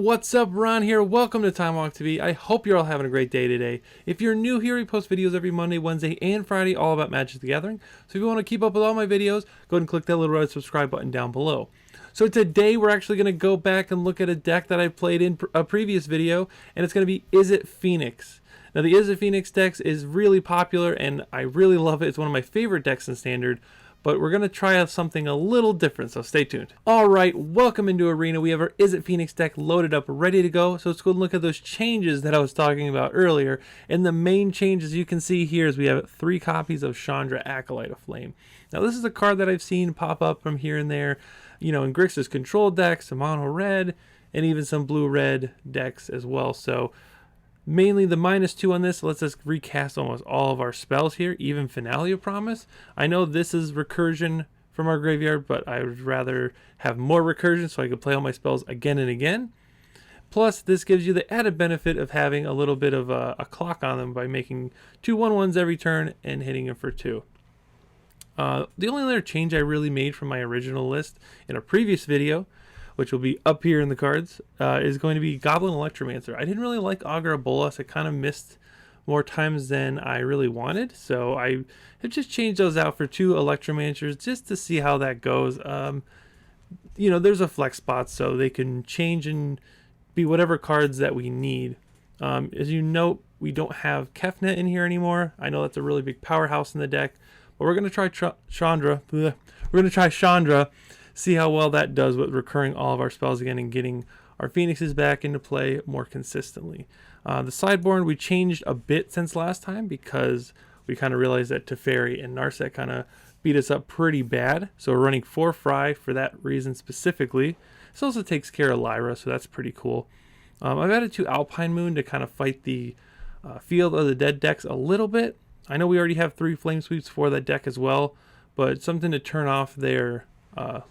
What's up, Ron here. Welcome to TimeWalkTV. I hope you're all having a great day today. If you're new here, we post videos every Monday, Wednesday, and Friday all about Magic the Gathering. So if you want to keep up with all my videos, go ahead and click that little red subscribe button down below. So today we're actually going to go back and look at a deck that I played in a previous video, and it's going to be Izzet Phoenix. Now the Izzet Phoenix deck is really popular and I really love it. It's one of my favorite decks in Standard. But we're going to try out something a little different, so stay tuned. Alright, welcome into Arena. We have our Izzet Phoenix deck loaded up, ready to go. So let's go and look at those changes that I was talking about earlier. And the main changes you can see here is we have 3 copies of Chandra Acolyte of Flame. Now this is a card that I've seen pop up from here and there, you know, in Grixis control decks, some mono red, and even some blue-red decks as well. So mainly the -2 on this lets us recast almost all of our spells here, even Finale of Promise. I know this is recursion from our graveyard, but I would rather have more recursion so I could play all my spells again and again. Plus, this gives you the added benefit of having a little bit of a clock on them by making 2 1/1s every turn and hitting them for 2. The only other change I really made from my original list in a previous video, which will be up here in the cards, is going to be Goblin Electromancer. I didn't really like Augur Bolas. I kind of missed more times than I really wanted, so I have just changed those out for 2 Electromancers just to see how that goes. You know, there's a flex spot, so they can change and be whatever cards that we need. As you note, we don't have Kefnet in here anymore. I know that's a really big powerhouse in the deck, but we're going to try Chandra. We're going to try Chandra. See how well that does with recurring all of our spells again and getting our Phoenixes back into play more consistently. The sideboard we changed a bit since last time because we kind of realized that Teferi and Narset kind of beat us up pretty bad. So we're running 4 Fry for that reason specifically. This also takes care of Lyra, so that's pretty cool. I've added 2 Alpine Moon to kind of fight the Field of the Dead decks a little bit. I know we already have 3 Flame Sweeps for that deck as well, but something to turn off their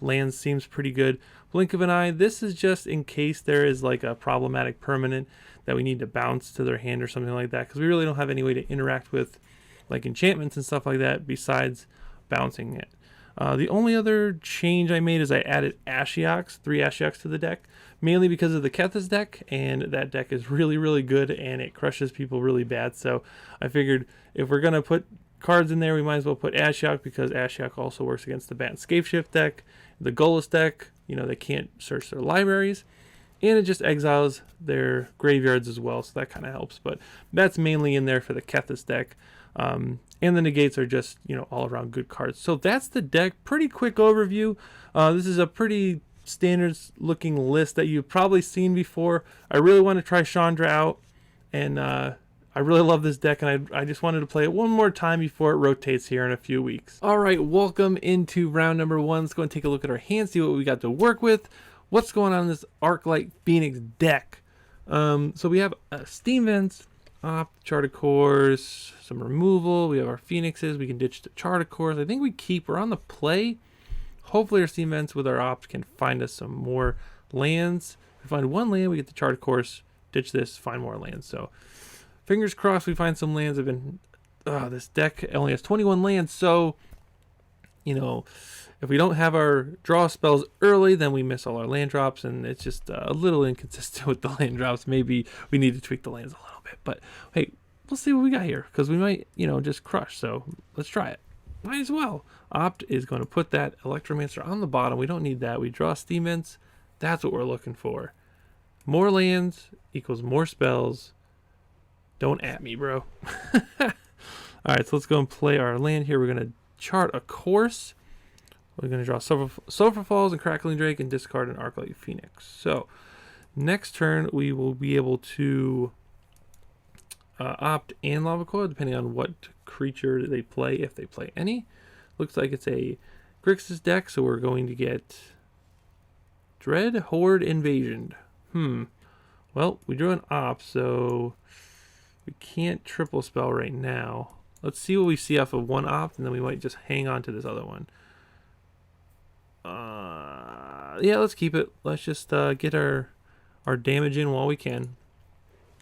lands seems pretty good. Blink of an Eye, this is just in case there is like a problematic permanent that we need to bounce to their hand or something like that, because we really don't have any way to interact with like enchantments and stuff like that besides bouncing it. The only other change I made is I added Ashioks, 3 Ashioks to the deck, mainly because of the Kethis deck, and that deck is really good and it crushes people really bad. So I figured if we're gonna put cards in there, we might as well put Ashiok, because Ashiok also works against the Bat Scapeshift deck, the Golas deck. You know, they can't search their libraries, and it just exiles their graveyards as well, so that kind of helps. But that's mainly in there for the Kethis deck, and the negates are just, you know, all around good cards. So that's the deck. Pretty quick overview. This is a pretty standard looking list that you've probably seen before. I really want to try Chandra out, and I really love this deck, and I just wanted to play it one more time before it rotates here in a few weeks. Alright, welcome into round number 1. Let's go and take a look at our hand, see what we got to work with. What's going on in this Archetype Phoenix deck? So we have Steam Vents, Opt, Charted Course, some removal. We have our Phoenixes. We can ditch the Charted Course. I think we're on the play. Hopefully our Steam Vents with our Opt can find us some more lands. If we find 1 land, we get the Charted Course, ditch this, find more lands. So fingers crossed we find some lands. This deck only has 21 lands, so, you know, if we don't have our draw spells early, then we miss all our land drops, and it's just a little inconsistent with the land drops. Maybe we need to tweak the lands a little bit, but hey, we'll see what we got here, because we might, you know, just crush, so let's try it. Might as well. Opt is going to put that Electromancer on the bottom. We don't need that. We draw Steam Vents. That's what we're looking for. More lands equals more spells. Don't at me, bro. Alright, so let's go and play our land here. We're going to chart a course. We're going to draw Sulfur Falls and Crackling Drake and discard an Archetype Phoenix. So, next turn we will be able to Opt and Lava Coil, depending on what creature they play, if they play any. Looks like it's a Grixis deck, so we're going to get Dread Horde Invasion. Well, we drew an Opt, so we can't triple spell right now. Let's see what we see off of 1 Opt, and then we might just hang on to this other one. Yeah, let's keep it. Let's just get our damage in while we can.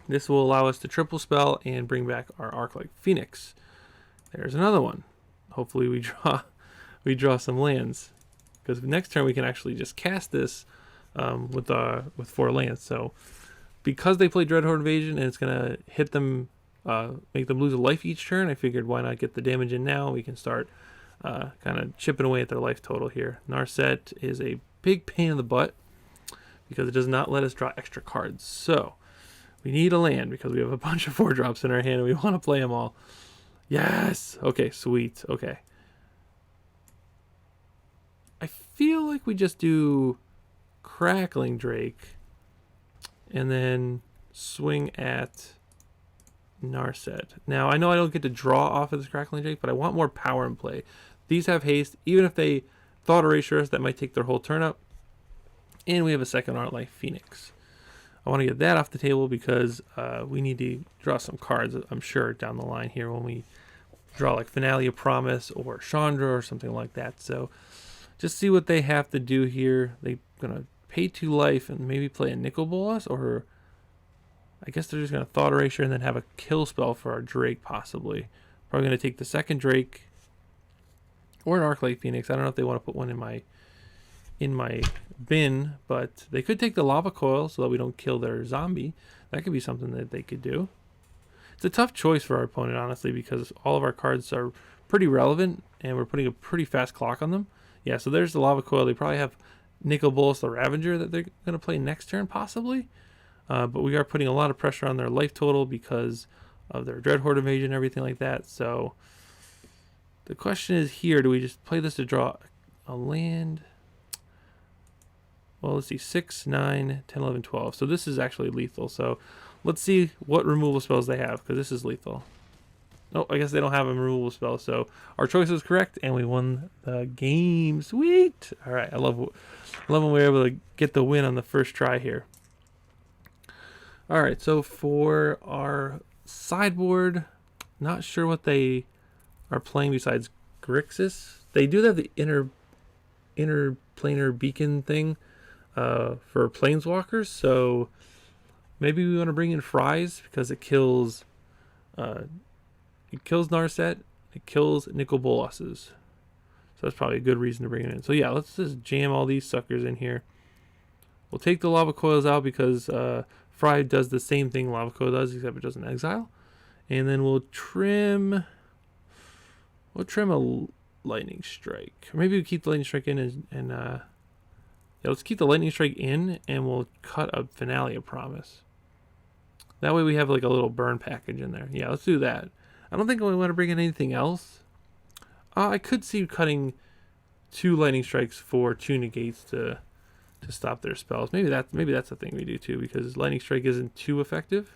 This will allow us to triple spell and bring back our Archetype Phoenix. There's another one. Hopefully we draw some lands, because next turn we can actually just cast this with 4 lands. So because they play Dreadhorde Invasion and it's gonna hit them, make them lose a life each turn, I figured why not get the damage in now. We can start kind of chipping away at their life total here. Narset is a big pain in the butt because it does not let us draw extra cards. So we need a land because we have a bunch of 4-drops in our hand and we want to play them all. Yes! Okay, sweet. Okay. I feel like we just do Crackling Drake and then swing at Narset. Now, I know I don't get to draw off of this Crackling Drake, but I want more power in play. These have haste. Even if they Thought Erasure us, that might take their whole turn up. And we have a second Archetype Phoenix. I want to get that off the table because we need to draw some cards, I'm sure, down the line here when we draw like Finale of Promise or Chandra or something like that. So just see what they have to do here. They're going to pay 2 life and maybe play a Nicol Bolas, or I guess they're just going to Thought Erasure and then have a kill spell for our Drake possibly. Probably going to take the second Drake or an Archetype Phoenix. I don't know if they want to put one in my bin, but they could take the Lava Coil so that we don't kill their zombie. That could be something that they could do. It's a tough choice for our opponent, honestly, because all of our cards are pretty relevant and we're putting a pretty fast clock on them. Yeah, so there's the Lava Coil. They probably have Nicol Bolas the Ravager that they're going to play next turn, possibly. But we are putting a lot of pressure on their life total because of their Dreadhorde Invasion and everything like that. So the question is here, do we just play this to draw a land? Well, let's see, 6, 9, 10, 11, 12. So this is actually lethal. So let's see what removal spells they have, because this is lethal. Oh, I guess they don't have a removal spell. So our choice was correct, and we won the game. Sweet. All right, I love when we're able to get the win on the first try here. All right, so for our sideboard, not sure what they are playing besides Grixis. They do have the interplanar beacon thing for planeswalkers, so maybe we want to bring in Fries because it kills Narset, it kills Nicol Bolas's. So that's probably a good reason to bring it in. So yeah, let's just jam all these suckers in here. We'll take the Lava Coils out because Fry does the same thing Lava Coil does, except it doesn't exile. And then we'll trim a Lightning Strike. Or maybe we keep the Lightning Strike in and yeah, let's keep the Lightning Strike in and we'll cut a Finale of Promise. That way we have like a little burn package in there. Yeah, let's do that. I don't think we want to bring in anything else. I could see cutting 2 Lightning Strikes for 2 negates to stop their spells. Maybe that's the thing we do too, because Lightning Strike isn't too effective.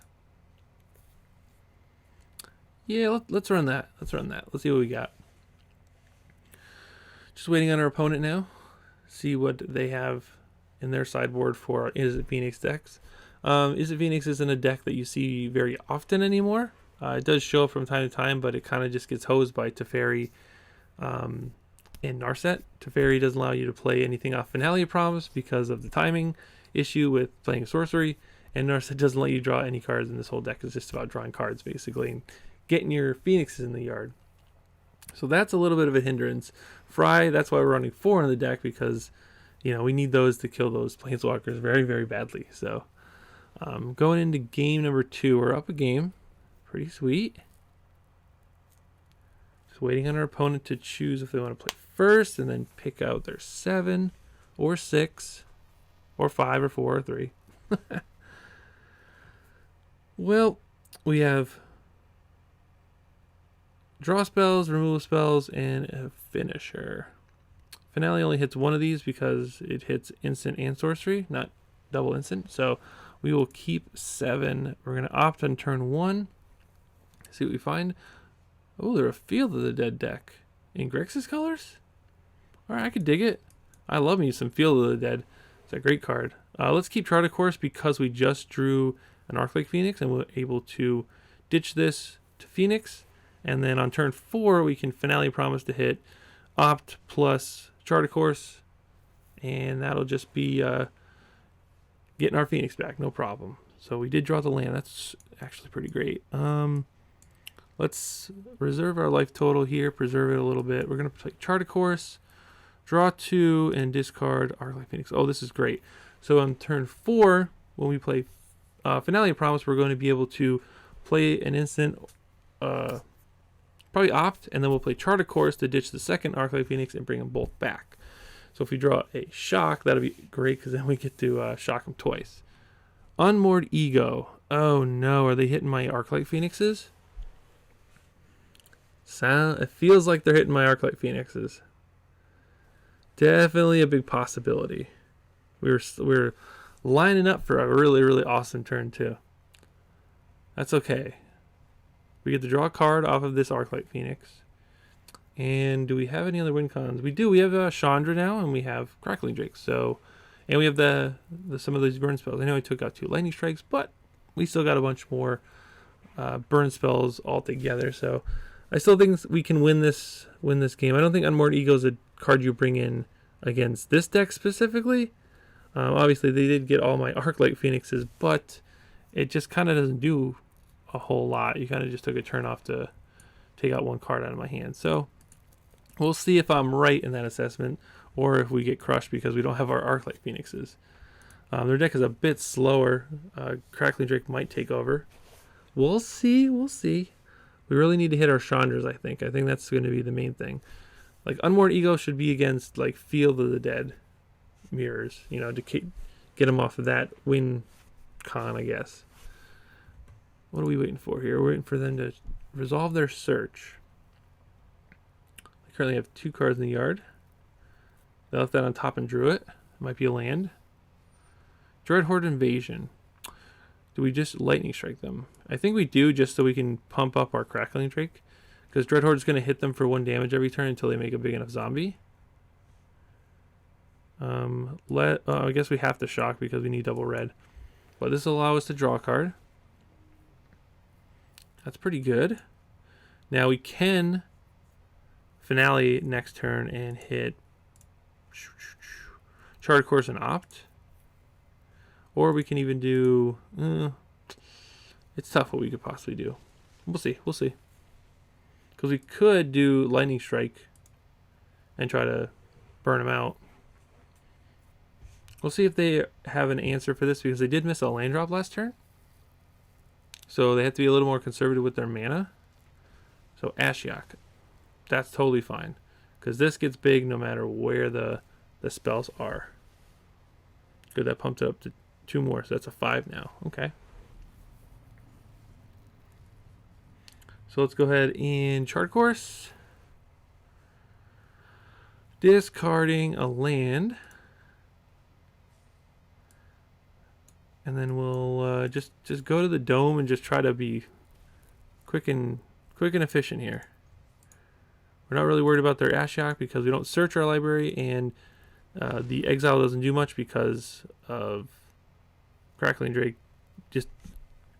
Yeah, let's run that. Let's see what we got. Just waiting on our opponent now. See what they have in their sideboard for our Izzet Phoenix decks. Izzet Phoenix isn't a deck that you see very often anymore. It does show up from time to time, but it kind of just gets hosed by Teferi and Narset. Teferi doesn't allow you to play anything off Finale of Promise because of the timing issue with playing sorcery, and Narset doesn't let you draw any cards in this whole deck. It's just about drawing cards, basically, and getting your Phoenixes in the yard. So that's a little bit of a hindrance. Fry, that's why we're running 4 in the deck, because we need those to kill those planeswalkers very, very badly. So going into game number 2, we're up a game. Pretty sweet. Just waiting on our opponent to choose if they want to play first and then pick out their 7 or 6 or 5 or 4 or 3. Well, we have draw spells, removal spells, and a finisher. Finale only hits one of these because it hits instant and sorcery, not double instant. So we will keep 7. We're going to opt on turn 1. See what we find. Oh, they're a Field of the Dead deck in Grixis colors. All right, I could dig it. I love me some Field of the Dead. It's a great card. Let's keep Chart of Course because we just drew an Archetype Phoenix and we're able to ditch this to Phoenix. And then on turn 4, we can Finale Promise to hit Opt plus Chart of Course. And that'll just be getting our Phoenix back, no problem. So we did draw the land. That's actually pretty great. Let's reserve our life total here, preserve it a little bit. We're going to play Chart of Course, draw 2, and discard Archetype Phoenix. Oh, this is great. So on turn 4, when we play Finale of Promise, we're going to be able to play an instant, probably opt, and then we'll play Chart a Course to ditch the second Archetype Phoenix and bring them both back. So if we draw a shock, that'll be great because then we get to shock them twice. Unmoored Ego. Oh no, are they hitting my Archetype Phoenixes? It feels like they're hitting my Archetype Phoenixes. Definitely a big possibility. We're lining up for a really, really awesome turn too. That's okay. We get to draw a card off of this Archetype Phoenix. And do we have any other win cons? We do. We have Chandra now, and we have Crackling Drake. So, and we have the some of these burn spells. I know I took out 2 lightning strikes, but we still got a bunch more burn spells all together. So, I still think we can win this game. I don't think Unmoored Ego is a card you bring in against this deck specifically. Obviously, they did get all my Arclight Phoenixes, but it just kind of doesn't do a whole lot. You kind of just took a turn off to take out 1 card out of my hand. So we'll see if I'm right in that assessment, or if we get crushed because we don't have our Arclight Phoenixes. Their deck is a bit slower. Crackling Drake might take over. We'll see. We'll see. We really need to hit our Chandras, I think. I think that's going to be the main thing. Like, Unmoored Ego should be against, like, Field of the Dead mirrors, you know, to get them off of that win con, I guess. What are we waiting for here? We're waiting for them to resolve their search. I currently have 2 cards in the yard. They left that on top and drew it. It might be a land. Dreadhorde Invasion. Do we just lightning strike them? I think we do, just so we can pump up our Crackling Drake. Because Dreadhorde is going to hit them for 1 damage every turn until they make a big enough zombie. I guess we have to shock because we need double red. But this will allow us to draw a card. That's pretty good. Now we can Finale next turn and hit Chart Course and opt. Or we can even do... it's tough what we could possibly do. We'll see. We'll see. Because we could do Lightning Strike and try to burn them out. We'll see if they have an answer for this, because they did miss a land drop last turn. So they have to be a little more conservative with their mana. So Ashiok. That's totally fine. Because this gets big no matter where the spells are. Good, that pumped it up to 2 more. So that's a 5 now. Okay. So let's go ahead and Chart Course. Discarding a land. And then we'll just go to the dome and just try to be quick and efficient here. We're not really worried about their Ashiok because we don't search our library, and the exile doesn't do much because of Crackling Drake. Just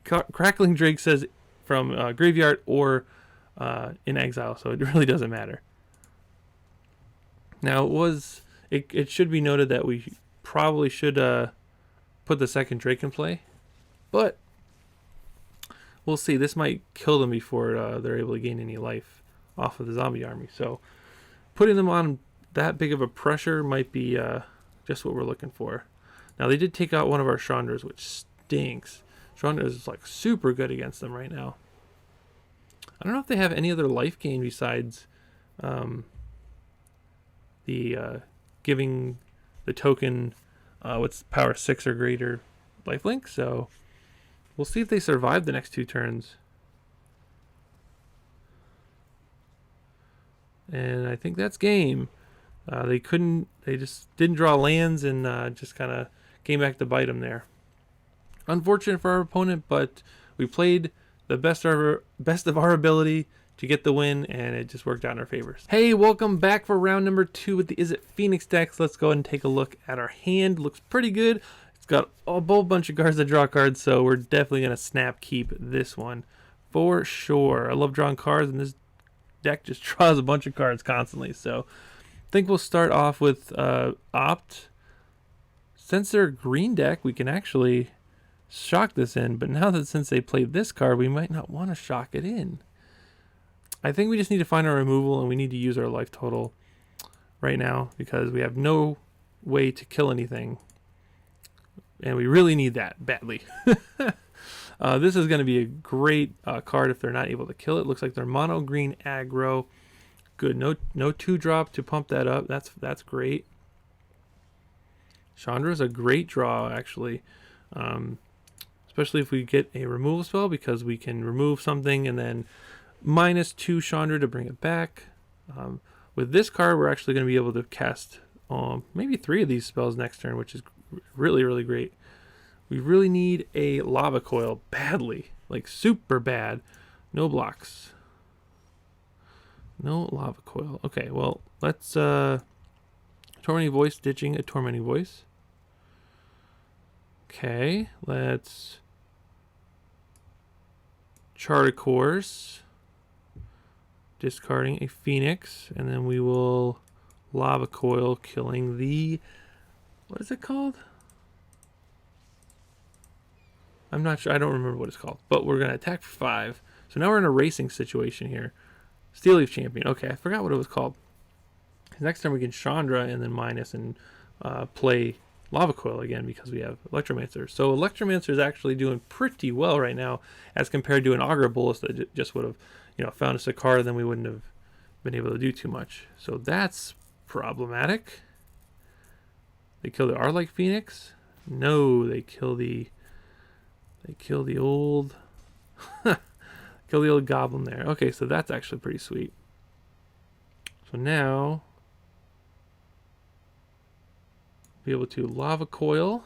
Crackling Drake says from graveyard or in exile, so it really doesn't matter. Now it should be noted that we probably should put the second Drake in play, but we'll see. This might kill them before they're able to gain any life off of the zombie army. So putting them on that big of a pressure might be just what we're looking for. Now they did take out one of our Chandras, which stinks. Chandra is like super good against them right now. I don't know if they have any other life gain besides the giving the token what's power 6 or greater lifelink. So we'll see if they survive the next 2 turns. And I think that's game. They just didn't draw lands and just kind of came back to bite them there. Unfortunate for our opponent, but we played the best of our ability to get the win, and it just worked out in our favors. Hey, welcome back for round number 2 with the Izzet Phoenix decks. Let's go ahead and take a look at our hand. Looks pretty good. It's got a whole bunch of cards that draw cards, so we're definitely going to snap keep this one for sure. I love drawing cards, and this deck just draws a bunch of cards constantly. So I think we'll start off with opt. Since they're a green deck, we can actually shock this in, but now that since they played this card, we might not want to shock it in. I think we just need to find our removal, and we need to use our life total right now because we have no way to kill anything. And we really need that badly. This is going to be a great card if they're not able to kill it. Looks like they're mono green aggro. Good. No 2-drop to pump that up. That's great. Chandra is a great draw, actually. Especially if we get a removal spell, because we can remove something and then -2 Chandra to bring it back. With this card, we're actually going to be able to cast maybe 3 of these spells next turn, which is really, really great. We really need a lava coil badly, like super bad. No blocks. No lava coil. Okay, well, let's Tormenting Voice, ditching a Tormenting Voice. Okay, let's Chart a Course, discarding a Phoenix, and then we will Lava Coil, killing the, what is it called? I'm not sure. I don't remember what it's called. But we're going to attack for 5. So now we're in a racing situation here. Steel Leaf Champion. Okay, I forgot what it was called. Next time we can Chandra and then minus and play Lava Coil again because we have Electromancer. So Electromancer is actually doing pretty well right now as compared to an Augur Bolus that just would have, found us a card, then we wouldn't have been able to do too much. So that's problematic. They kill the Archetype Phoenix? No, they kill the old kill the old goblin there. Okay, so that's actually pretty sweet. So now be able to Lava Coil,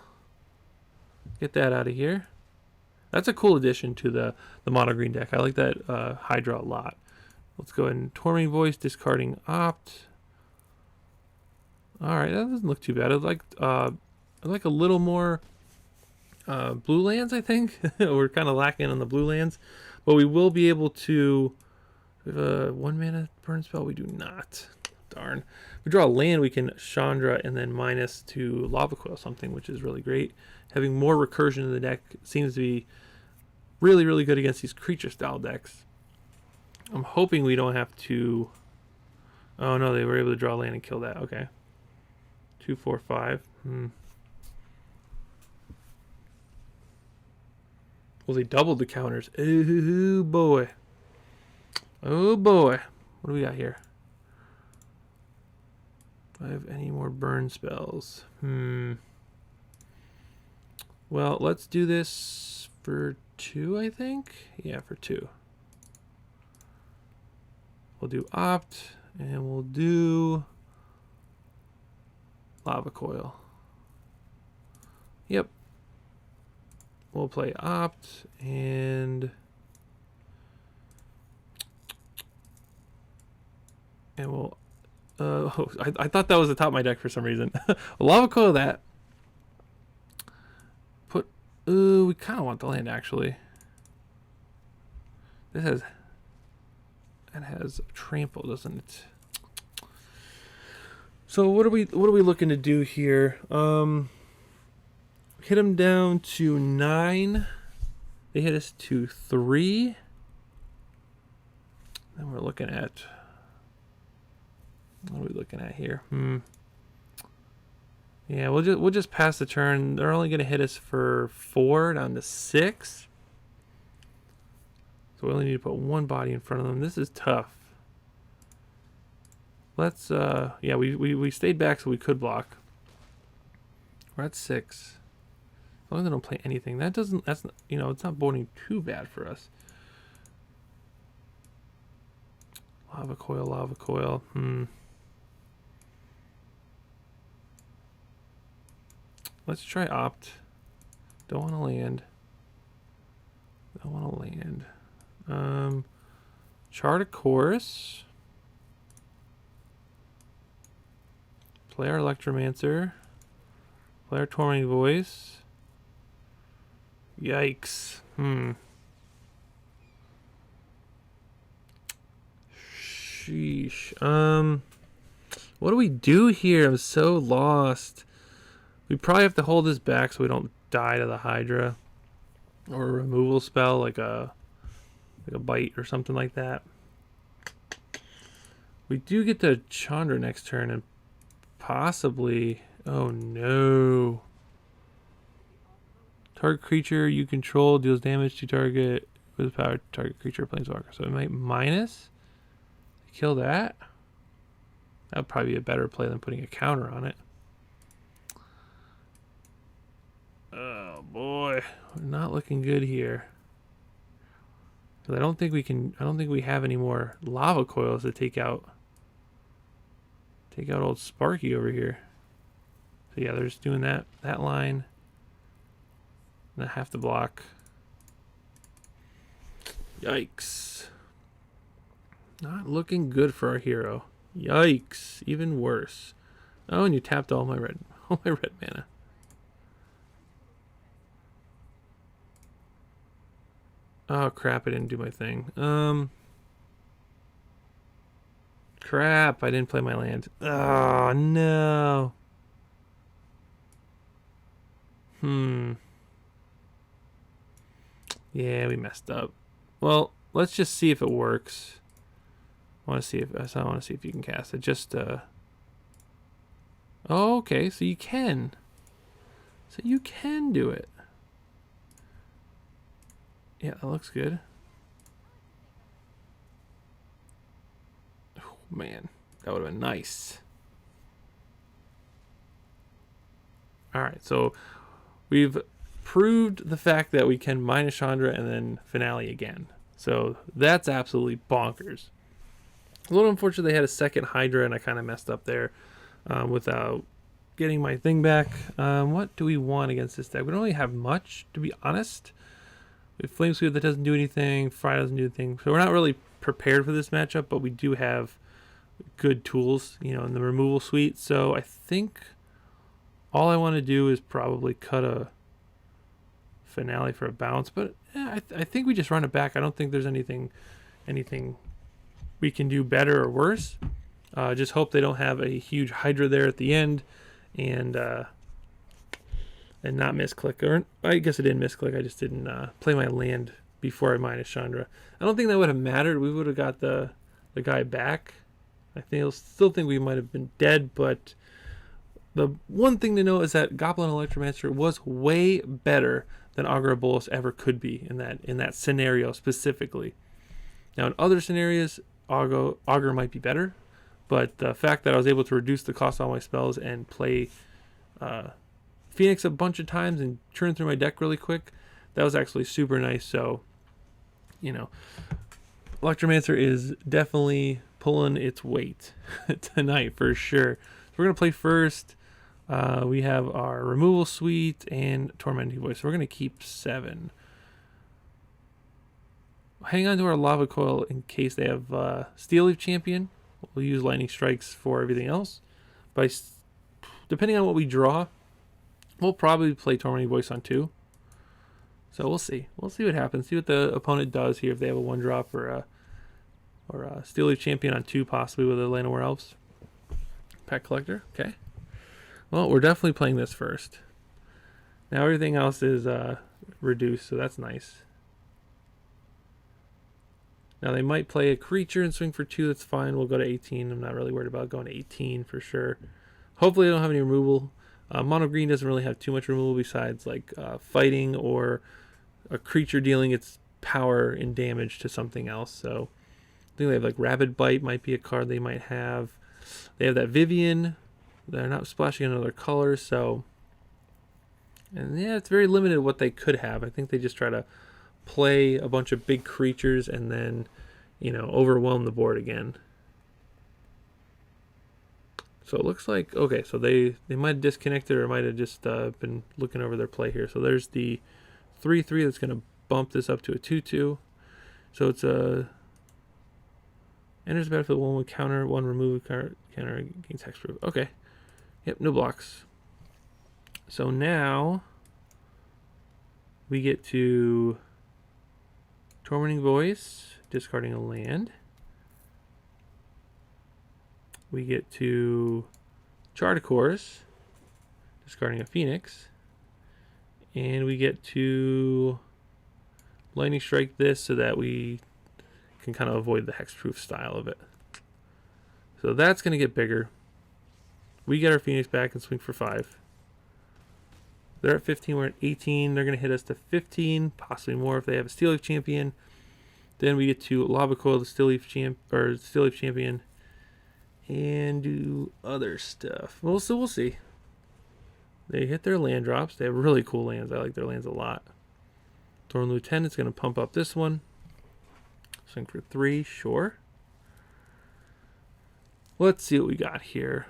get that out of here. That's a cool addition to the mono green deck. I like that Hydra a lot. Let's go ahead and Tormenting Voice, discarding Opt. All right, that doesn't look too bad. I'd like a little more blue lands, I think. We're kind of lacking on the blue lands, but we will be able to. We have a 1 mana burn spell. We do not. Darn. If we draw a land, we can Chandra and then -2 Lava Coil something, which is really great. Having more recursion in the deck seems to be really, really good against these creature style decks. I'm hoping we don't have to. Oh no, they were able to draw a land and kill that. Okay. 2, 4, 5. Well, they doubled the counters. Oh boy. Oh boy. What do we got here? Do I have any more burn spells? Well, let's do this for 2, I think. Yeah, for 2. We'll do Opt, and we'll do Lava Coil. Yep. We'll play Opt, and we'll I thought that was the top of my deck for some reason. Lava Coil that. Put we kind of want the land actually. It has trample, doesn't it? So what are we looking to do here? Hit them down to 9. They hit us to 3. Then we're looking at, what are we looking at here? Yeah, we'll just pass the turn. They're only going to hit us for 4 down to 6. So we only need to put 1 body in front of them. This is tough. Let's yeah, we stayed back so we could block. We're at 6. As long as they don't play anything, that's not, it's not boding too bad for us. Lava Coil. Let's try Opt. Don't want to land. Chart a Course. Play our Electromancer. Play our Tormenting Voice. Yikes. Sheesh. What do we do here? I'm so lost. We probably have to hold this back so we don't die to the Hydra. Or a removal spell like a bite or something like that. We do get to Chandra next turn and possibly, oh no. Target creature you control deals damage to target with power target creature or planeswalker. So it might minus. Kill that. That would probably be a better play than putting a counter on it. Oh boy, we're not looking good here. I don't think we can. I don't think we have any more lava coils to take out. Take out old Sparky over here. So yeah, they're just doing that line. And I have to block. Yikes! Not looking good for our hero. Yikes! Even worse. Oh, and you tapped all my red mana. Oh crap! I didn't do my thing. Crap! I didn't play my land. Oh no. Yeah, we messed up. Well, let's just see if it works. I want to see if you can cast it. Just oh, okay, so you can. So you can do it. Yeah, that looks good. Oh, man, that would have been nice. Alright, so we've proved the fact that we can minus Chandra and then finale again. So that's absolutely bonkers. A little unfortunate they had a second Hydra and I kind of messed up there without getting my thing back. What do we want against this deck? We don't really have much, to be honest. We have Flame Sweep that doesn't do anything. Fry doesn't do anything. So we're not really prepared for this matchup, but we do have good tools, you know, in the removal suite. So I think all I want to do is probably cut a finale for a bounce. But yeah, I think we just run it back. I don't think there's anything we can do better or worse. Just hope they don't have a huge Hydra there at the end and not misclick. Or I guess I didn't misclick. I just didn't play my land before I minus Chandra. I don't think that would have mattered. We would have got the guy back. Still think we might have been dead, but the one thing to know is that Goblin Electromancer was way better than Augur Bolas ever could be in that scenario specifically. Now in other scenarios, Augur might be better, but the fact that I was able to reduce the cost of all my spells and play Phoenix a bunch of times and churn through my deck really quick, that was actually super nice. So, you know, Electromancer is definitely pulling its weight tonight for sure. So we're going to play first. We have our Removal Suite and Tormenting Voice. So we're going to keep 7. Hang on to our Lava Coil in case they have Steel Leaf Champion. We'll use Lightning Strikes for everything else. But depending on what we draw, we'll probably play Tormenting Voice on 2. So we'll see. We'll see what happens. See what the opponent does here if they have a 1-drop or a Steel Leaf Champion on 2, possibly with a Llanowar Elves. Pet Collector. Okay. Well, we're definitely playing this first. Now everything else is reduced, so that's nice. Now they might play a creature and swing for 2. That's fine. We'll go to 18. I'm not really worried about going to 18 for sure. Hopefully they don't have any removal. Mono green doesn't really have too much removal besides like fighting or a creature dealing its power and damage to something else. So I think they have like Rabid Bite might be a card they might have. They have that Vivian. They're not splashing another color, so and yeah, it's very limited what they could have. I think they just try to play a bunch of big creatures and then, you know, overwhelm the board again. So it looks like, okay, so they might have disconnected or might have just been looking over their play here. So there's the 3/3 that's going to bump this up to a 2/2. So it's a enters the battlefield 1 counter, 1 remove counter against hexproof. Okay. Yep, no blocks. So now we get to Tormenting Voice, discarding a land. We get to Chart a Course, discarding a Phoenix. And we get to Lightning Strike this so that we can kind of avoid the hexproof style of it. So that's going to get bigger. We get our Phoenix back and swing for 5. They're at 15, we're at 18. They're going to hit us to 15, possibly more if they have a Steel Leaf Champion. Then we get to Lava Coil, the Steel Leaf Champion, and do other stuff. We'll see. They hit their land drops. They have really cool lands. I like their lands a lot. Thorn Lieutenant's going to pump up this one. Swing for 3, sure. Let's see what we got here.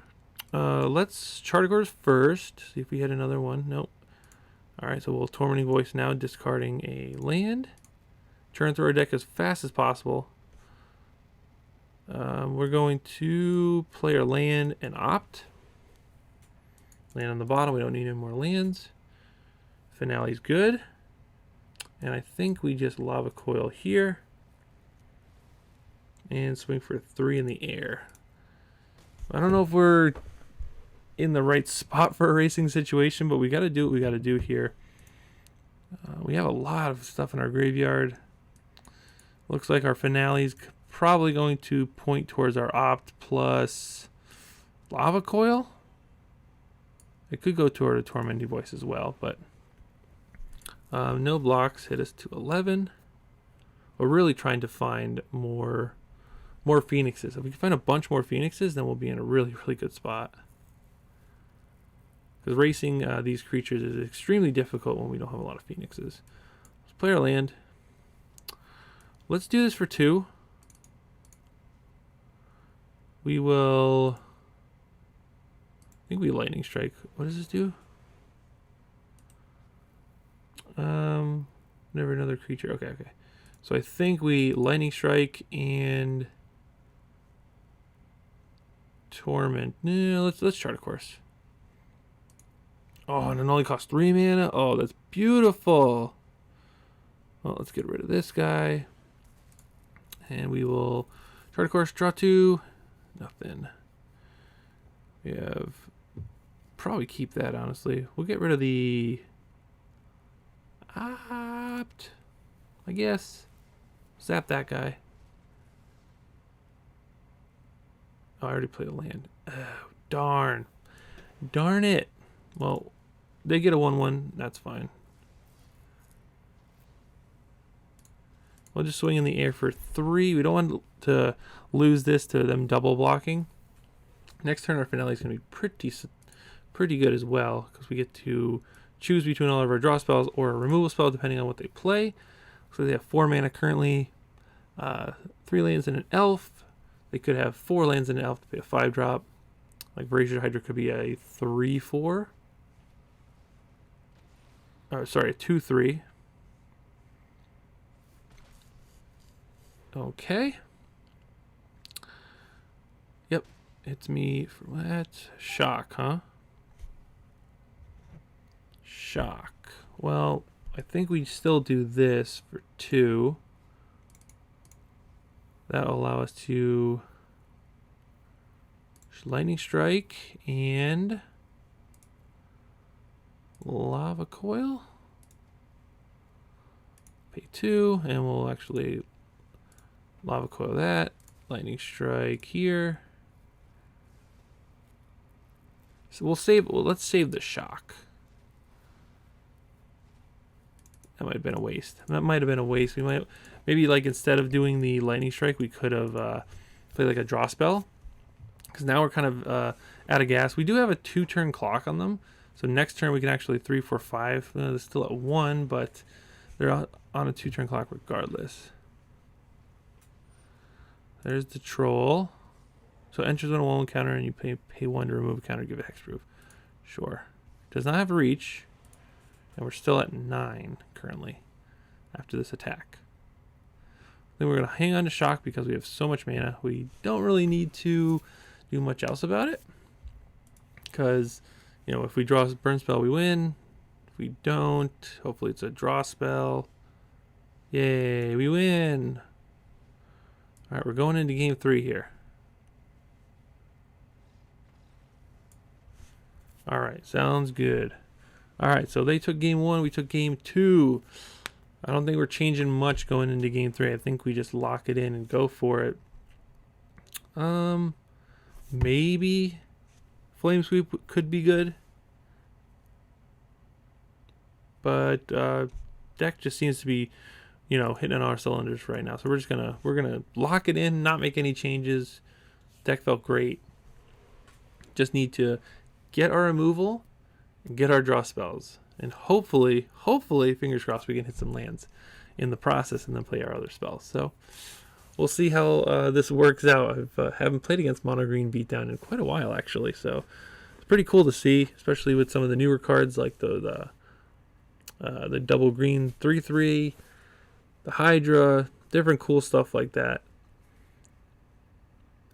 Let's Chart Course first. See if we hit another one. Nope. Alright, so we'll Tormenting Voice now, discarding a land. Turn through our deck as fast as possible. We're going to play our land and opt. Land on the bottom. We don't need any more lands. Finale's good. And I think we just Lava Coil here. And swing for 3 in the air. I don't know if we're in the right spot for a racing situation, but we got to do what we got to do here. We have a lot of stuff in our graveyard. Looks like our finale's probably going to point towards our opt plus Lava Coil. It could go toward a Tormenting Voice as well, but no blocks hit us to 11. We're really trying to find more Phoenixes. If we can find a bunch more Phoenixes, then we'll be in a really, really good spot. Because racing these creatures is extremely difficult when we don't have a lot of Phoenixes. Let's play our land. Let's do this for 2. We will... I think we Lightning Strike. What does this do? Never another creature. Okay. So I think we Lightning Strike and Torment. No, let's Chart a Course. Oh, and it only costs 3 mana. Oh, that's beautiful. Well, let's get rid of this guy. And we will Chart a Course, draw 2. Nothing. We have... Probably keep that, honestly. We'll get rid of the... Opt, I guess. Zap that guy. Oh, I already played a land. Oh, darn. Darn it. Well, they get a 1/1. That's fine. We'll just swing in the air for 3. We don't want to lose this to them double blocking. Next turn, our finale is going to be pretty good as well, because we get to choose between all of our draw spells or a removal spell depending on what they play. So they have 4 mana currently, 3 lands and an elf. They could have 4 lands and an elf to pay a 5-drop. Like Voracious Hydra could be a 3/4. Or sorry, a 2/3. Okay. Yep, it's me for what? Shock, huh? Shock. Well, I think we still do this for 2. That'll allow us to Lightning Strike and Lava Coil. Pay 2, and we'll actually Lava Coil that. Lightning Strike here. So we'll save. Well, let's save the shock. That might have been a waste. That might have been a waste. We might maybe like instead of doing the Lightning Strike, we could have played like a draw spell. Because now we're kind of out of gas. We do have a 2-turn clock on them, so next turn we can actually 3, 4, 5. They're still at 1, but they're on a 2-turn clock regardless. There's the troll. So enters on a 1/1 counter, and you pay 1 to remove a counter, give it hexproof. Sure. Does not have reach. And we're still at 9 currently after this attack. Then we're going to hang on to shock because we have so much mana. We don't really need to do much else about it. Because, you know, if we draw a burn spell, we win. If we don't, hopefully it's a draw spell. Yay, we win. All right, we're going into game 3 here. All right, sounds good. All right, so they took game 1, we took game 2. I don't think we're changing much going into game 3. I think we just lock it in and go for it. Maybe Flame Sweep could be good. but deck just seems to be, you know, hitting on our cylinders right now. So we're gonna lock it in, not make any changes. Deck felt great. Just need to get our removal and get our draw spells, and hopefully, fingers crossed, we can hit some lands in the process and then play our other spells. So we'll see how this works out. I haven't played against mono green beatdown in quite a while, actually. So it's pretty cool to see, especially with some of the newer cards like the double green 3/3, the Hydra, different cool stuff like that.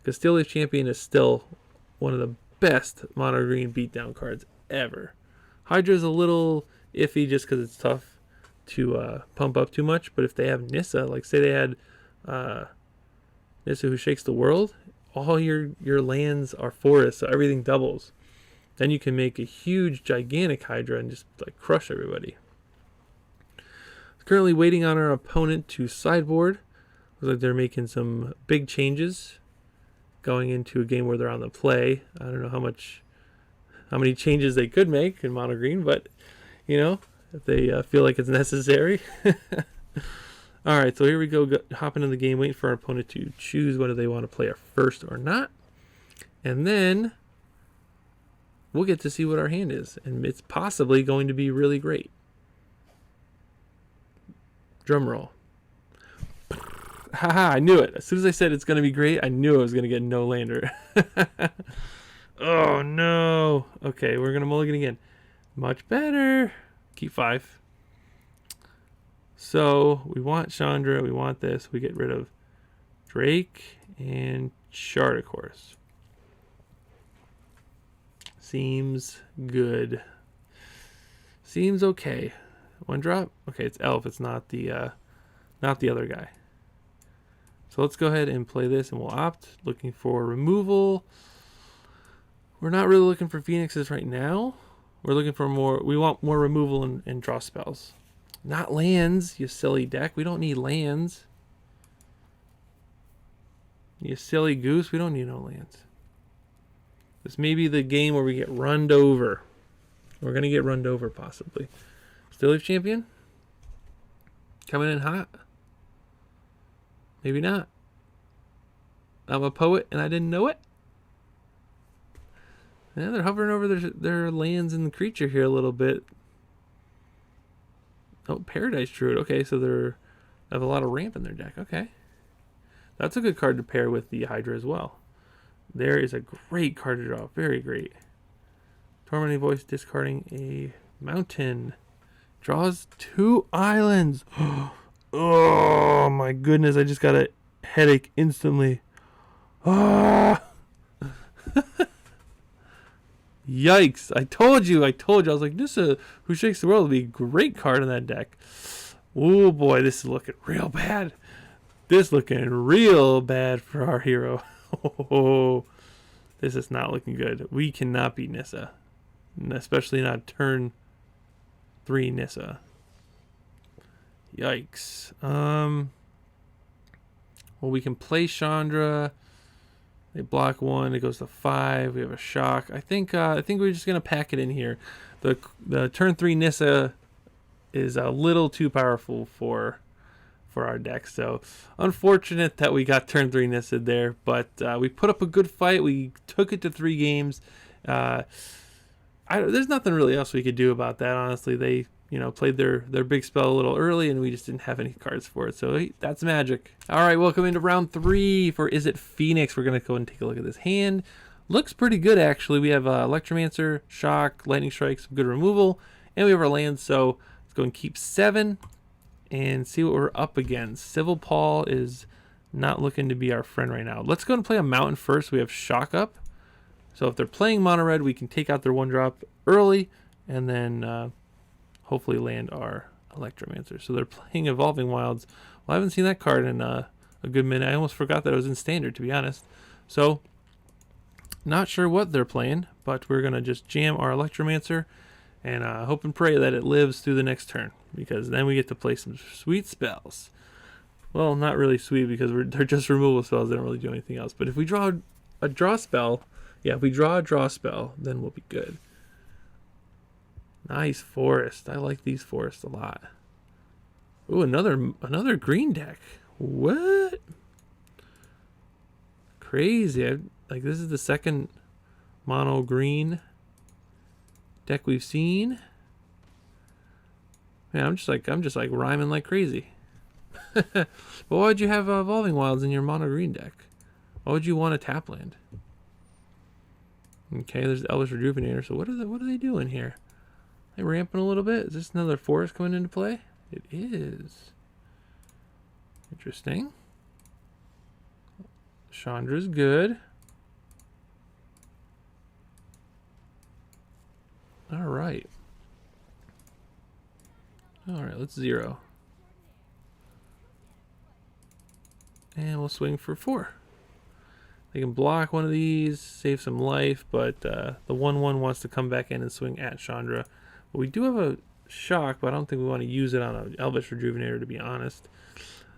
Because Steel Leaf Champion is still one of the best mono green beatdown cards ever. Hydra is a little iffy just because it's tough to pump up too much, but if they have Nissa, like say they had Nissa Who Shakes the World, all your lands are forests, so everything doubles. Then you can make a huge, gigantic Hydra and just like crush everybody. Currently waiting on our opponent to sideboard. Looks like they're making some big changes going into a game where they're on the play. I don't know how many changes they could make in mono green, but you know, if they feel like it's necessary. All right, so here we go, hopping in the game, waiting for our opponent to choose whether they want to play our first or not, and then we'll get to see what our hand is, and it's possibly going to be really great. Drum roll. Haha, I knew it. As soon as I said it's going to be great, I knew I was going to get no lander. Oh, no. Okay, we're going to mulligan again. Much better. Keep 5. So, we want Chandra. We want this. We get rid of Drake and Shard, of course. Seems good. Seems okay. 1 drop? Okay, it's Elf. It's not the other guy. So let's go ahead and play this, and we'll opt. Looking for removal. We're not really looking for Phoenixes right now. We're looking for more. We want more removal and draw spells. Not lands, you silly deck. We don't need lands. You silly goose. We don't need no lands. This may be the game where we get runned over. We're going to get runned over, possibly. Steel Leaf Champion? Coming in hot? Maybe not. I'm a poet and I didn't know it. Yeah, they're hovering over their lands and the creature here a little bit. Oh, Paradise Druid. Okay, so they have a lot of ramp in their deck. Okay. That's a good card to pair with the Hydra as well. There is a great card to draw. Very great. Tormenting Voice, discarding a mountain. Draws 2 islands. Oh my goodness, I just got a headache instantly. Ah! Yikes. I told you. I was like, this Who Shakes the World would be a great card in that deck. Oh boy, this is looking real bad. This looking real bad for our hero. Oh, this is not looking good. We cannot beat Nissa. Especially not turn 3 Nissa. Yikes. Well, we can play Chandra. They block 1. It goes to 5. We have a shock. I think we're just gonna pack it in here. The turn 3 Nissa is a little too powerful for our deck. So unfortunate that we got turn 3 Nissa there, but we put up a good fight. We took it to 3 games. There's nothing really else we could do about that, honestly. They, played their big spell a little early, and we just didn't have any cards for it. So that's magic. All right, welcome into round 3 for Izzet Phoenix. We're going to go and take a look at this hand. Looks pretty good, actually. We have Electromancer, Shock, Lightning Strike, some good removal, and we have our lands. So let's go and keep 7 and see what we're up against. Civil Paul is not looking to be our friend right now. Let's go and play a mountain first. We have Shock up. So if they're playing mono red, we can take out their 1-drop early and then hopefully land our Electromancer. So they're playing Evolving Wilds. Well, I haven't seen that card in a good minute. I almost forgot that it was in Standard, to be honest. So not sure what they're playing, but we're going to just jam our Electromancer and hope and pray that it lives through the next turn, because then we get to play some sweet spells. Well, not really sweet, because they're just removal spells. They don't really do anything else. But if we draw a draw spell, yeah, if we draw a draw spell, then we'll be good. Nice forest. I like these forests a lot. Ooh, another green deck. What? Crazy. Like, this is the second mono green deck we've seen. Man, I'm just like rhyming like crazy. But why would you have Evolving Wilds in your mono green deck? Why would you want a tap land? Okay, there's the Elvish Rejuvenator. So what are they doing here? Are they ramping a little bit? Is this another forest coming into play? It is. Interesting. Chandra's good. All right. All right, let's 0. And we'll swing for 4. They can block one of these, save some life, but the 1/1 wants to come back in and swing at Chandra. But we do have a shock, but I don't think we want to use it on an Elvish Rejuvenator, to be honest.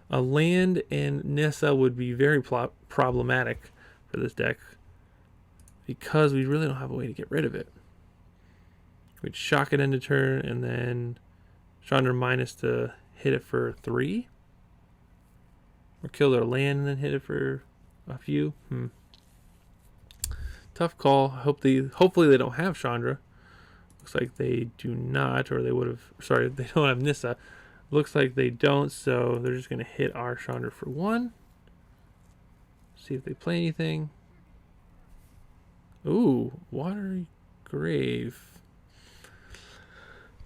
A land and Nissa would be very problematic for this deck because we really don't have a way to get rid of it. We'd shock it into turn and then Chandra minus to hit it for 3. Or kill their land and then hit it for a few. Tough call. Hopefully they don't have Chandra. Looks like they do not, or they would have. Sorry, they don't have Nissa. Looks like they don't, so they're just going to hit our Chandra for 1. See if they play anything. Ooh, Watery Grave.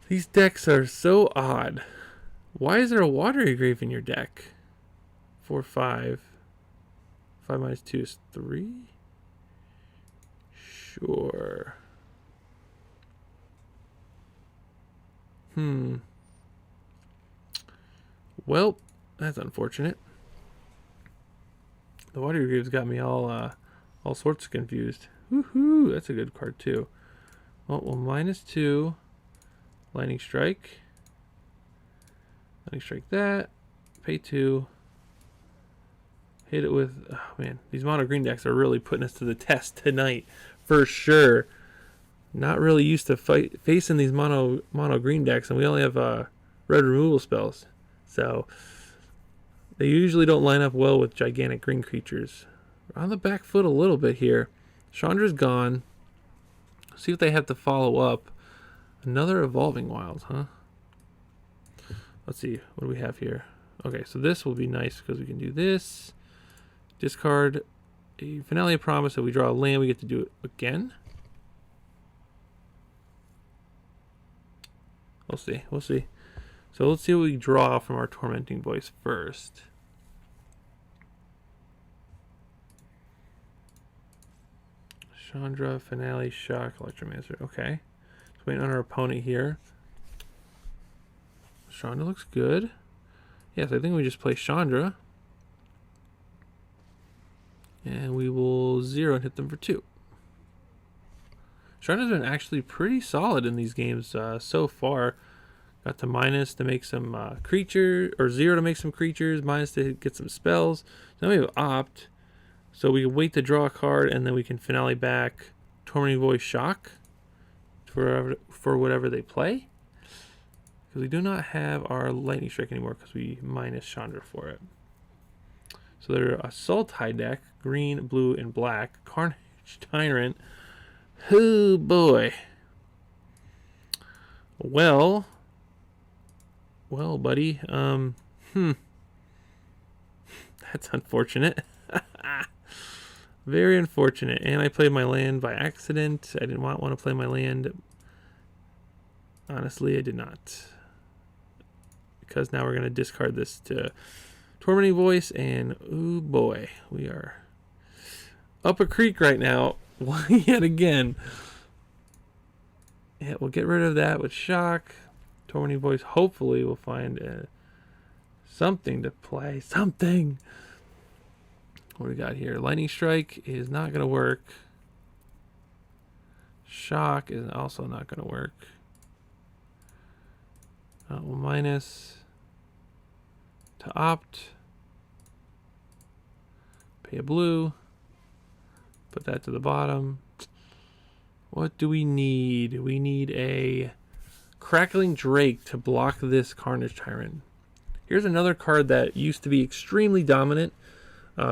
These decks are so odd. Why is there a Watery Grave in your deck? 4, 5. 5 minus 2 is 3? Sure. Well, that's unfortunate. The Watery Grave's got me all sorts of confused. Woohoo! That's a good card too. Well, minus 2. Lightning Strike. Lightning Strike that. Pay 2. Hit it with... Oh, man. These mono green decks are really putting us to the test tonight. For sure. Not really used to facing these mono green decks. And we only have red removal spells. So... they usually don't line up well with gigantic green creatures. We're on the back foot a little bit here. Chandra's gone. See if they have to follow up. Another Evolving Wilds, huh? Let's see. What do we have here? Okay, so this will be nice because we can do this. Discard a Finale of Promise. If we draw a land, we get to do it again. We'll see. We'll see. So let's see what we draw from our Tormenting Voice first. Chandra, Finale, Shock, Electromancer. Okay. Let's wait on our opponent here. Chandra looks good. Yes, I think we just play Chandra. And we will 0 and hit them for 2. Chandra's been actually pretty solid in these games so far. Got to minus to make some creatures, or 0 to make some creatures, minus to get some spells. Now we have Opt, so we can wait to draw a card, and then we can Finale back Tormenting Voice Shock for whatever they play. Because we do not have our Lightning Strike anymore because we minus Chandra for it. So they're a Sultai deck, green, blue, and black. Carnage Tyrant. Oh boy. Well, buddy. That's unfortunate. Very unfortunate. And I played my land by accident. I did not want to play my land. Honestly, I did not. Because now we're going to discard this to Tormenting Voice, and oh boy, we are up a creek right now yet again. Yeah, we'll get rid of that with Shock. Tormenting Voice, hopefully we'll find something to play. Something. What do we got here? Lightning Strike is not going to work. Shock is also not going to work. We'll minus to Opt. Pay a blue. Put that to the bottom. What do we need? We need a Crackling Drake to block this Carnage Tyrant. Here's another card that used to be extremely dominant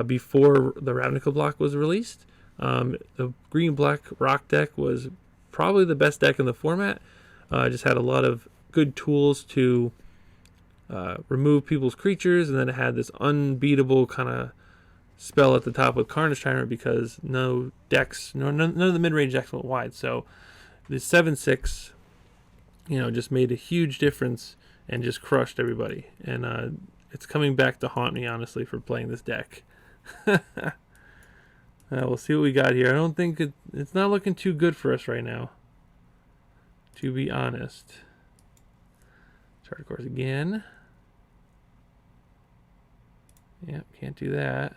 before the Ravnica block was released. The green-black rock deck was probably the best deck in the format. Just had a lot of good tools to remove people's creatures, and then it had this unbeatable kind of spell at the top with Carnage Tyrant because no decks, none of the mid-range decks went wide. So the 7/6, just made a huge difference and just crushed everybody. And it's coming back to haunt me, honestly, for playing this deck. We'll see what we got here. I don't think it's not looking too good for us right now, to be honest. Chart of course again. Yep, can't do that.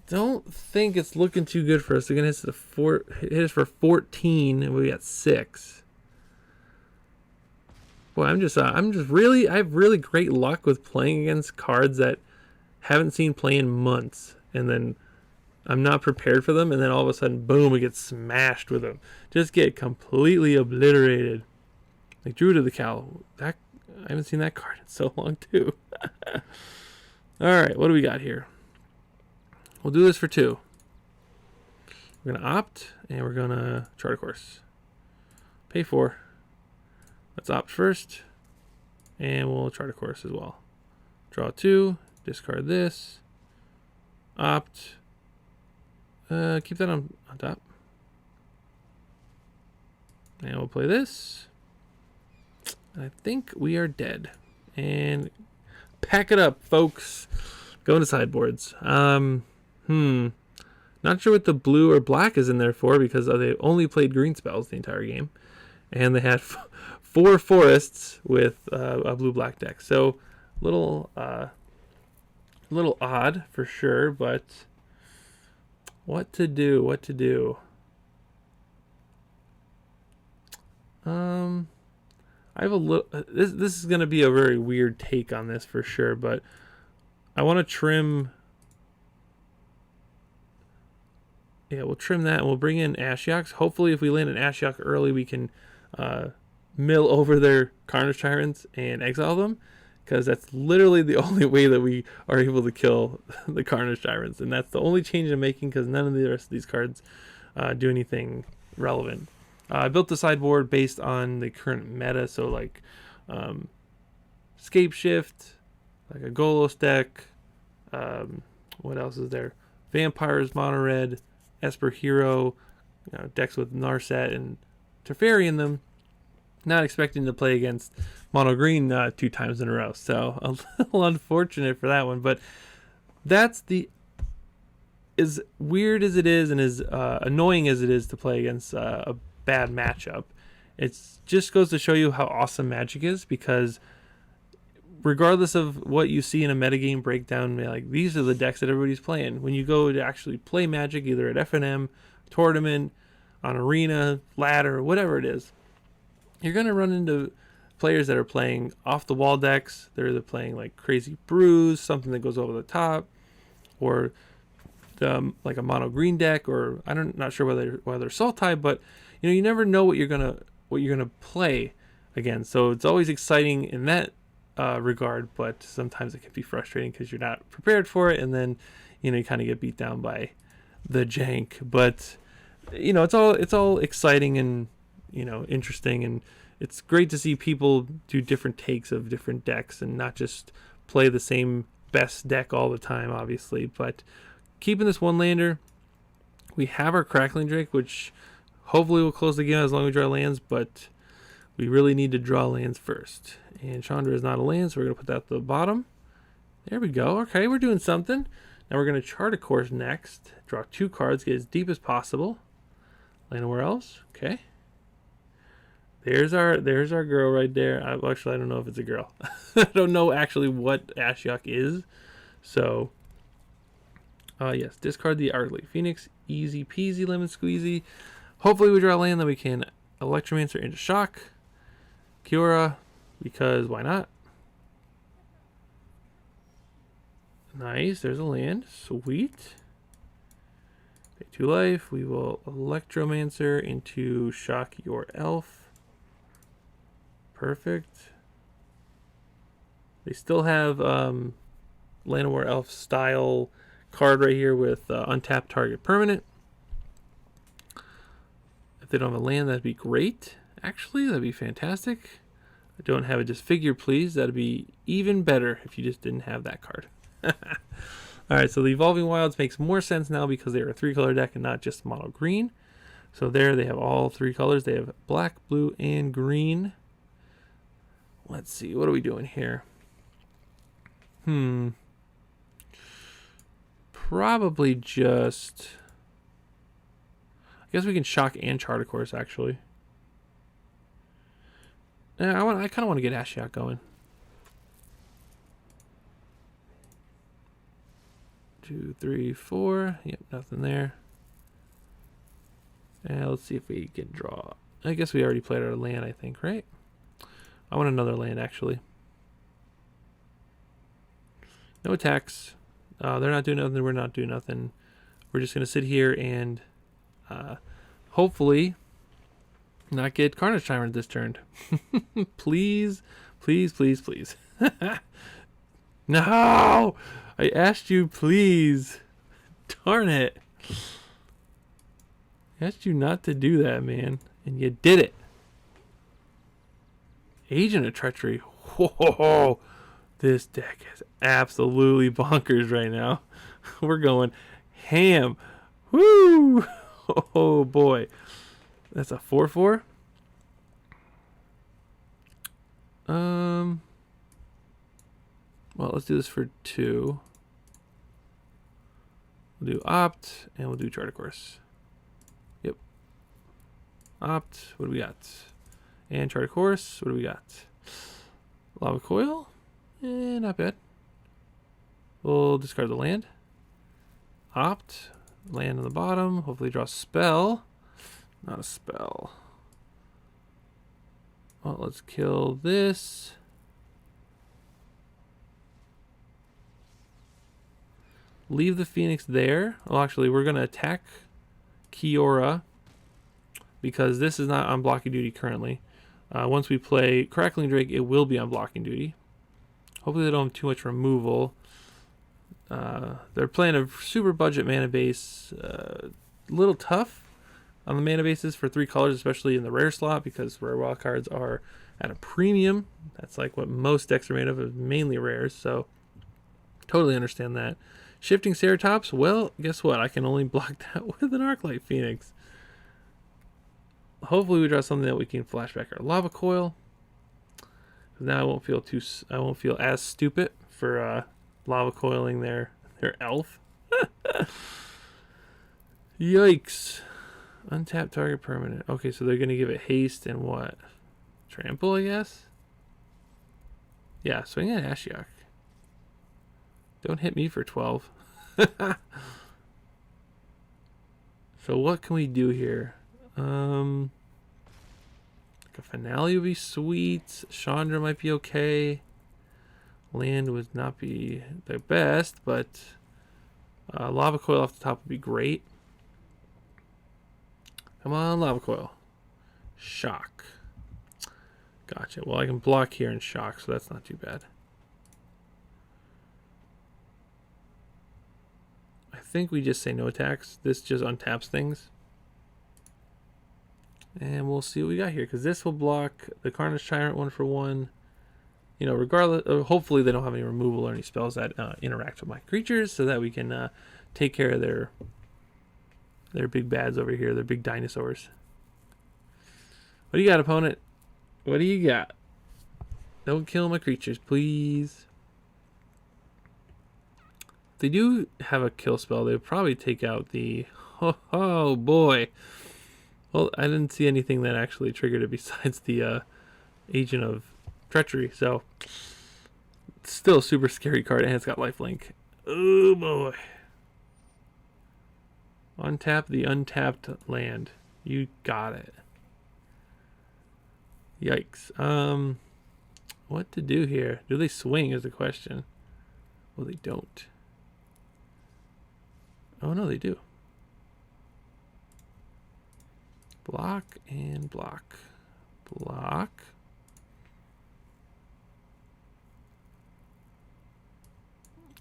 Don't think it's looking too good for us. They're gonna hit us for 14, and we got 6. Boy, I have really great luck with playing against cards that haven't seen play in months, and then I'm not prepared for them, and then all of a sudden, boom, we get smashed with them. Just get completely obliterated. Like Druid of the Cowl. I haven't seen that card in so long, too. Alright, what do we got here? We'll do this for 2. We're going to opt, and we're going to chart a course. Pay 4. Let's opt first, and we'll chart a course as well. Draw 2, discard this, opt, keep that on top. And we'll play this. I think we are dead. And pack it up, folks. Go into sideboards. Not sure what the blue or black is in there for, because they only played green spells the entire game. And they had 4 forests with a blue-black deck. So, little odd for sure, but what to do? I have a little. This is going to be a very weird take on this for sure, but I want to trim. Yeah, we'll trim that, and we'll bring in Ashioks. Hopefully, if we land an Ashiok early, we can mill over their Carnage Tyrants and exile them, because that's literally the only way that we are able to kill the Carnage Tyrants, and that's the only change I'm making, because none of the rest of these cards do anything relevant. I built the sideboard based on the current meta, so like Scape Shift, like a Golos deck, what else is there? Vampires, Mono Red, Esper Hero, decks with Narset and Teferi in them. Not expecting to play against Mono Green 2 times in a row, so a little unfortunate for that one. But that's as weird as it is and as annoying as it is to play against a bad matchup. It just goes to show you how awesome Magic is, because regardless of what you see in a metagame breakdown, like these are the decks that everybody's playing. When you go to actually play Magic, either at FNM, tournament, on Arena, ladder, whatever it is, you're going to run into players that are playing off-the-wall decks. They're either playing like Crazy Brews, something that goes over the top, or like a mono green deck, or not sure whether Sultai, but you never know what you're gonna play again. So it's always exciting in that regard, but sometimes it can be frustrating because you're not prepared for it, and then you kind of get beat down by the jank. But it's all exciting and interesting, and it's great to see people do different takes of different decks and not just play the same best deck all the time, obviously. But keeping this one lander, we have our Crackling Drake, which hopefully will close the game as long as we draw lands, but we really need to draw lands first. And Chandra is not a land, so we're going to put that at the bottom. There we go. Okay, we're doing something. Now we're going to chart a course next. Draw 2 cards, get as deep as possible. Land anywhere else. Okay. There's our girl right there. Actually, I don't know if it's a girl. I don't know actually what Ashiok is. So, yes, discard the Acolyte of Phoenix. Easy peasy lemon squeezy. Hopefully we draw a land that we can Electromancer into Shock. Kiora, because why not? Nice, there's a land. Sweet. Pay 2 life. We will Electromancer into shock your elf. Perfect. They still have Llanowar Elf style card right here with untap target permanent. If they don't have a land, that'd be great. Actually, that'd be fantastic. I don't have a disfigure, please. That'd be even better if you just didn't have that card. Alright, so the Evolving Wilds makes more sense now because they're a 3-color deck and not just mono green. So there they have all 3 colors. They have black, blue, and green. Let's see, what are we doing here? Probably just... I guess we can shock and chart, of course, actually. Yeah, I kind of want to get Ashiok going. 2, 3, 4. Yep, nothing there. And let's see if we can draw. I guess we already played our land, I think, right? I want another land, actually. No attacks. They're not doing nothing. We're not doing nothing. We're just going to sit here and hopefully not get Carnage Tyrant this turn. Please, please, please, please. No! I asked you, please. Darn it. I asked you not to do that, man. And you did it. Agent of Treachery. Whoa. This deck is absolutely bonkers right now. We're going ham. Woo! Oh, boy. That's a 4/4. Well, let's do this for 2. We'll do opt, and we'll do chart, of course. Yep. Opt, what do we got? And chart, of course, what do we got? Lava Coil? Not bad. We'll discard the land. Opt, land on the bottom. Hopefully draw a spell. Not a spell. Well, let's kill this. Leave the Phoenix there. Well, actually, we're going to attack Kiora because this is not on blocking duty currently. Once we play Crackling Drake, it will be on blocking duty. Hopefully they don't have too much removal. They're playing a super budget mana base. A little tough on the mana bases for 3 colors, especially in the rare slot, because rare wild cards are at a premium. That's like what most decks are made of, mainly rares, so totally understand that. Shifting Ceratops, well, guess what? I can only block that with an Arclight Phoenix. Hopefully we draw something that we can flashback our Lava Coil. Now I won't feel as stupid for lava coiling their elf. Yikes. Untap target permanent. Okay, so they're gonna give it haste and what? Trample, I guess? Yeah, swing at Ashiok. Don't hit me for 12. So what can we do here? Like a finale would be sweet. Chandra might be okay. Land would not be the best, but Lava Coil off the top would be great. Come on, Lava Coil. Shock. Gotcha. Well, I can block here and shock, so that's not too bad. I think we just say no attacks. This just untaps things. And we'll see what we got here, because this will block the Carnage Tyrant 1/1. You know, regardless, hopefully they don't have any removal or any spells that interact with my creatures, so that we can take care of their big bads over here, their big dinosaurs. What do you got, opponent? What do you got? Don't kill my creatures, please. If they do have a kill spell, they'll probably take out the... Oh boy. Well, I didn't see anything that actually triggered it besides the Agent of Treachery, so still a super scary card, and it's got lifelink. Oh boy. Untap the untapped land. You got it. Yikes. What to do here? Do they swing is the question. Well, they don't. Oh no, they do. Block and block. Block.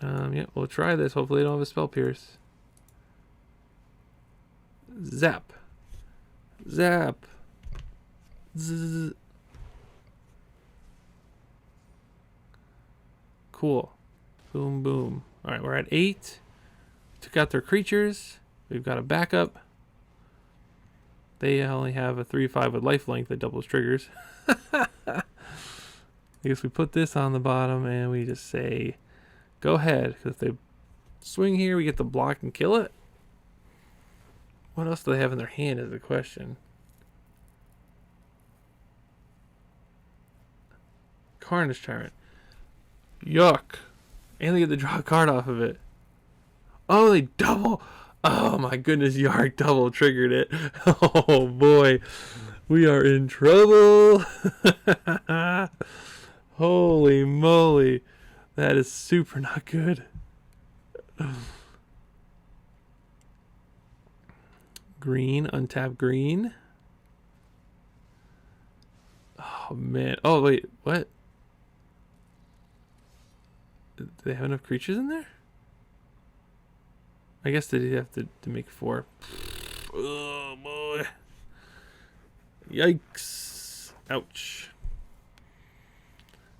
Yeah, we'll try this. Hopefully I don't have a spell pierce. Zap. Zap. Zzz. Cool. Boom, boom. Alright, we're at 8. Took out their creatures. We've got a backup. They only have a 3/5 with lifelink that doubles triggers. I guess we put this on the bottom and we just say, go ahead. Because if they swing here, we get to block and kill it. What else do they have in their hand is the question. Carnage Tyrant. Yuck. And they get to draw a card off of it. Oh, they double. Oh my goodness, Yark double triggered it. Oh boy. We are in trouble. Holy moly. That is super not good. Green, untap green. Oh man. Oh wait, what? Do they have enough creatures in there? I guess they have to make 4. Oh boy. Yikes. Ouch.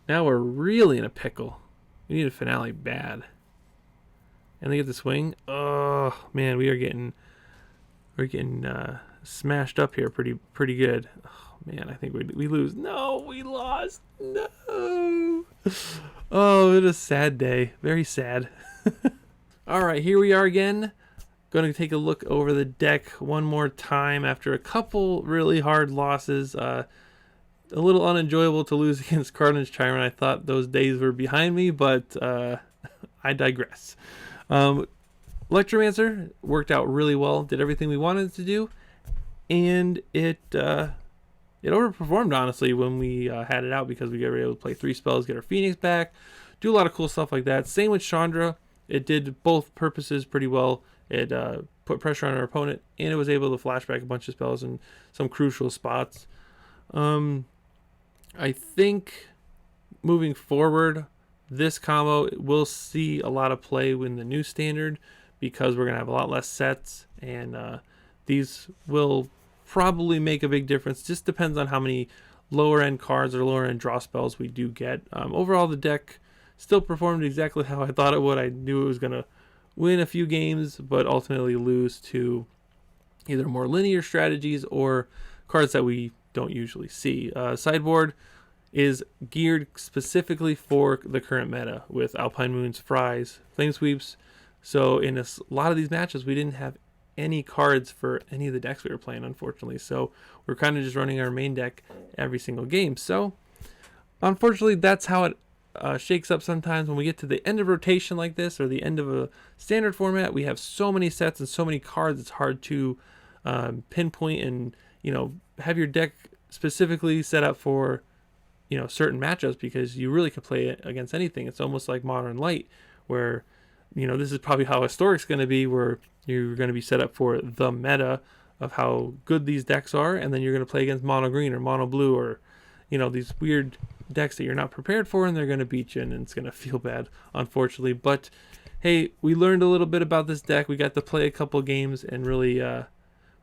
Now we're really in a pickle. We need a finale bad. And they get the swing. Oh man, we're getting smashed up here pretty good. Oh man, I think we lose. No, we lost. No. Oh, it is a sad day. Very sad. Alright, here we are again. Going to take a look over the deck one more time after a couple really hard losses. A little unenjoyable to lose against Carnage Tyrant. I thought those days were behind me, but I digress. Electromancer worked out really well. Did everything we wanted it to do. And it overperformed, honestly, when we had it out because we were able to play 3 spells, get our Phoenix back, do a lot of cool stuff like that. Same with Chandra. It did both purposes pretty well. It put pressure on our opponent, and it was able to flashback a bunch of spells in some crucial spots. I think moving forward, this combo will see a lot of play in the new standard because we're going to have a lot less sets, and these will probably make a big difference. Just depends on how many lower end cards or lower end draw spells we do get. Overall, the deck still performed exactly how I thought it would. I knew it was going to win a few games, but ultimately lose to either more linear strategies or cards that we don't usually see. Sideboard is geared specifically for the current meta with Alpine Moons, Fries, Flame Sweeps. So in a lot of these matches, we didn't have any cards for any of the decks we were playing, unfortunately. So we're kind of just running our main deck every single game. So unfortunately, that's how it shakes up sometimes when we get to the end of rotation like this or the end of a standard format. We have so many sets and so many cards, it's hard to pinpoint and have your deck specifically set up for certain matchups, because you really can play it against anything. It's almost like Modern Light, where this is probably how Historic's going to be, where you're going to be set up for the meta of how good these decks are, and then you're going to play against mono green or mono blue or these weird decks that you're not prepared for, and they're going to beat you, and it's going to feel bad, unfortunately. But hey, we learned a little bit about this deck. We got to play a couple games and really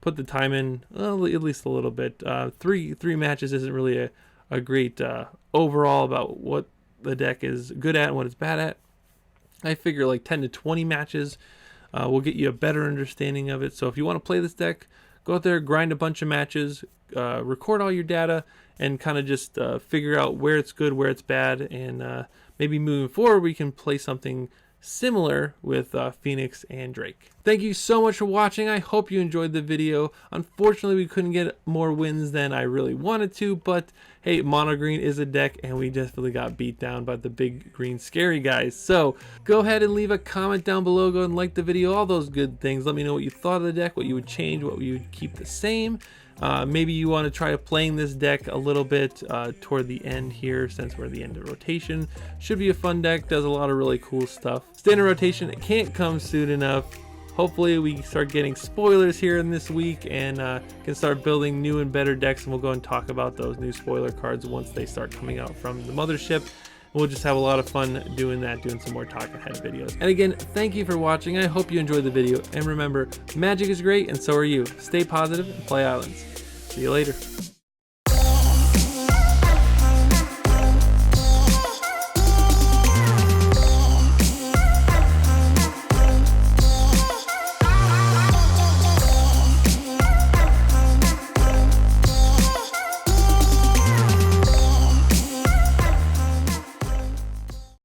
put the time in, at least a little bit. Three matches isn't really a great overall about what the deck is good at and what it's bad at. I figure like 10 to 20 matches will get you a better understanding of it. So if you want to play this deck, go out there, grind a bunch of matches, record all your data, and kind of just figure out where it's good, where it's bad, and maybe moving forward we can play something similar with Phoenix and Drake. Thank you so much for watching. I hope you enjoyed the video. Unfortunately, we couldn't get more wins than I really wanted to, but hey, mono green is a deck, and we definitely got beat down by the big green scary guys. So go ahead and leave a comment down below. Go ahead and like the video, all those good things. Let me know what you thought of the deck, what you would change, what you would keep the same. Maybe you want to try playing this deck a little bit toward the end here, since we're at the end of rotation. Should be a fun deck, does a lot of really cool stuff. Standard rotation, it can't come soon enough. hopefully we start getting spoilers here in this week and can start building new and better decks, and we'll go and talk about those new spoiler cards once they start coming out from the mothership. We'll just have a lot of fun doing that, doing some more talk ahead videos. And again, thank you for watching. I hope you enjoyed the video, and remember, Magic is great and so are you. Stay positive and play islands. See you later.